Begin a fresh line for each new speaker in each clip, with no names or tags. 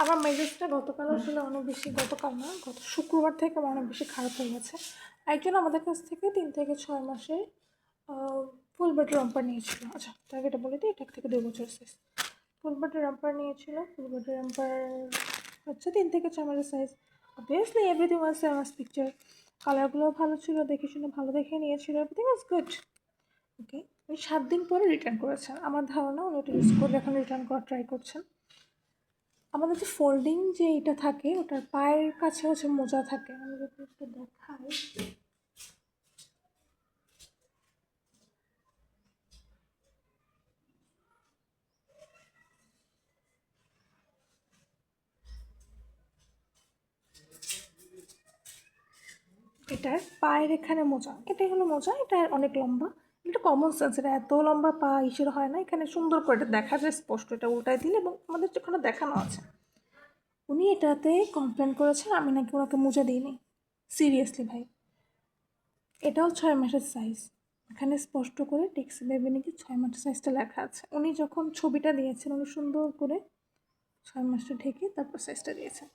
আমার মেজাজটা গতকাল আসলে অনেক বেশি, গতকাল না, গত শুক্রবার থেকে আমার অনেক বেশি খারাপ হয়ে গেছে। একজন আমাদের কাছ থেকে 3 থেকে 6 মাসে ফুল বডি রাম্পার নিয়েছিল। আচ্ছা তার এটা বলে দিই, এটা থেকে 2 বছর সাইজ ফুল বডি রাম্পার নিয়েছিল। ফুল বডি রাম্পার হচ্ছে 3 থেকে 6 মাসের size. Obviously everything was same as picture, কালারগুলোও ভালো ছিল, দেখে শুনে ভালো দেখে নিয়েছিল, এভরিথিং ওয়াজ গুড। ওকে, উনি 7 দিন পরে রিটার্ন করেছেন। আমার ধারণা উনি ওটা ইউজ করে এখন রিটার্ন করার ট্রাই করছেন। আমাদের যে ফোল্ডিং যে এটা থাকে, ওটার পায়ের কাছে হচ্ছে মোজা থাকে। আমি যদি একটু দেখাই, এটার পায়ের এখানে মোজা, এটাই হলো মোজা। এটা অনেক লম্বা, এটা কমন সেন্স, এটা এত লম্বা পা ইসের হয় না। এখানে সুন্দর করে এটা দেখা যায় স্পষ্ট, এটা উল্টায় দিলে, এবং আমাদের যেখানে দেখানো আছে। উনি এটাতে কমপ্লেন করেছেন আমি নাকি ওনাকে মোজা দিইনি। সিরিয়াসলি ভাই, এটাও 6 মাসের সাইজ। এখানে স্পষ্ট করে টেক্সি বেবি নাকি 6 মাসের সাইজটা লেখা আছে। উনি যখন ছবিটা দিয়েছেন উনি সুন্দর করে 6 মাসটা ঢেকে তারপর সাইজটা দিয়েছেন।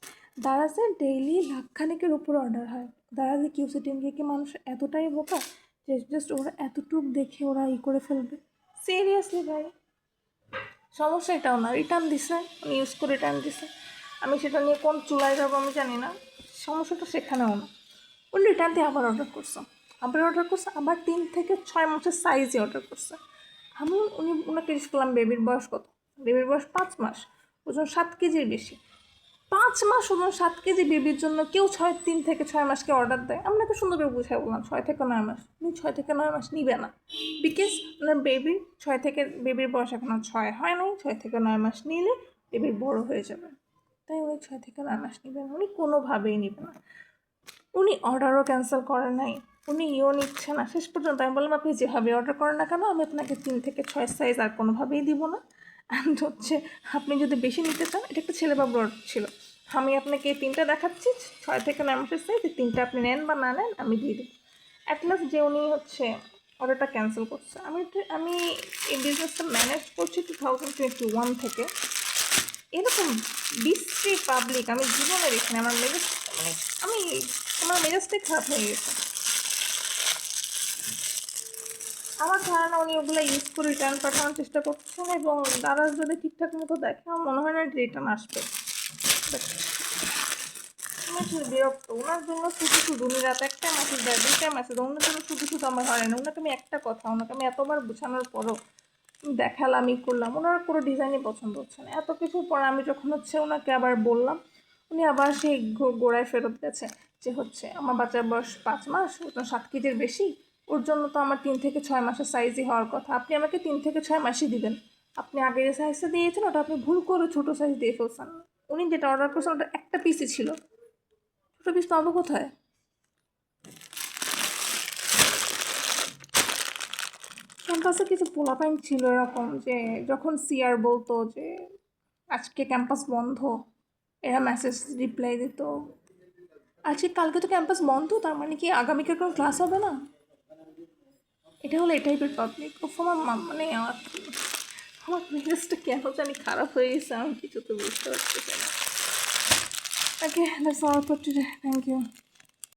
দারাজে ডেইলি লাখখানেকের উপর অর্ডার হয়। দারাজে কিউসি টিম থেকে মানুষ এতটাই বোকা যে জাস্ট ওরা এতটুক দেখে ওরা করে ফেলবে। সিরিয়াসলি ভাই, সমস্যা এটাও না, রিটার্ন দিছে, উনি ইউজ করে রিটার্ন দিছে। আমি সেটা নিয়ে কোন চুলায় যাবো আমি জানি না, সমস্যাটা সেখানেও না। উনি রিটার্ন দিয়ে আবার অর্ডার করছে, আবার 3 থেকে 6 মাসের সাইজে অর্ডার করছে। আমি ওনাকে জিজ্ঞেস করলাম বেবির বয়স কত। বেবির বয়স 5 মাস, ওজন 7 কেজির বেশি। 5 মাস ওজন 7 কেজি বেবির জন্য কেউ 3 থেকে 6 মাসকে অর্ডার দেয়? আপনাকে সুন্দর করে বুঝাই বললাম 6 থেকে 9 মাস। উনি 6 থেকে 9 মাস নিবে না, বিকজ ওনার বেবির বয়স এখনো 6 হয় নাই। 6 থেকে 9 মাস নিলে বেবির বড় হয়ে যাবে, তাই উনি 6 থেকে 9 মাস নিবেন, উনি কোনোভাবেই নিবে না। উনি অর্ডারও ক্যান্সেল করেন নাই, উনি নিচ্ছে না শেষ পর্যন্ত। আমি বললাম আপনি যেভাবে অর্ডার করেন না কেন, আমি আপনাকে 3 থেকে 6 সাইজ আর কোনোভাবেই দিব না। অ্যান্ড হচ্ছে আপনি যদি বেশি নিতে চান, এটা একটা ছেলে বাবুর অর্ডার ছিল, আমি আপনাকে এই 3টা দেখাচ্ছি 6 থেকে 9 মাসের সাইজ, এই 3টা আপনি নেন বা না নেন আমি দিয়ে দিই। অ্যাট লাস্ট যে উনি হচ্ছে অর্ডারটা ক্যান্সেল করছে। আমি এই বিজনেসটা ম্যানেজ করছি 2021 থেকে। এরকম বিশ্রী পাবলিক আমি জীবনে দেখিনি। আমার মেজাজটাই খারাপ হয়ে গেছে। আমার ধারণা উনি ওগুলো ইউজ করে রিটার্ন পাঠানোর চেষ্টা করছেন, এবং তারা যদি ঠিকঠাক মতো দেখে আমার মনে হয় না রিটার্ন আসবে। আমি আসলে বিরক্ত ওনার জন্য। শুধু উনি রাত 1টায় মেসেজ দেয়, 2টায় মেসেজ দেয়, ওনার জন্য শুধু আমার হয় না। ওনাকে আমি একটা কথা, ওনাকে আমি এতবার বোঝানোর পরও দেখালামই করলাম, ওনার কোনো ডিজাইনই পছন্দ হচ্ছে না। এত কিছুর পর আমি যখন হচ্ছে ওনাকে আবার বললাম, উনি আবার সেই গোড়ায় ফেরত গেছে যে হচ্ছে আমার বাচ্চার বয়স 5 মাস, ওটা 7 কেজির বেশি, ওর জন্য তো আমার 3 থেকে 6 মাসের সাইজই হওয়ার কথা। আপনি আমাকে 3 থেকে 6 মাসই দিবেন, আপনি আগে যে সাইজটা দিয়েছেন ওটা আপনি ভুল করে ছোটো সাইজ দিয়ে ফেলছেন। উনি যেটা অর্ডার করছেন ওটা একটা পিসই ছিল, ছোটো পিস পাবো কোথায়? ক্যাম্পাসে কিছু পোলাপাইন ছিল এরকম যে যখন সিআর বলতো যে আজকে ক্যাম্পাস বন্ধ, এরা মেসেজ রিপ্লাই দিত আজকে কালকে তো ক্যাম্পাস বন্ধ, তার মানে কি আগামীকাল কোনো ক্লাস হবে না? এটা হলো এই টাইপের পাবলিক। আমার মানে আমার মেজাজটা কেন জানি খারাপ হয়ে গেছে, আমি কিছু তো বুঝতে পারতেছি না। Okay, that's all for today, thank you.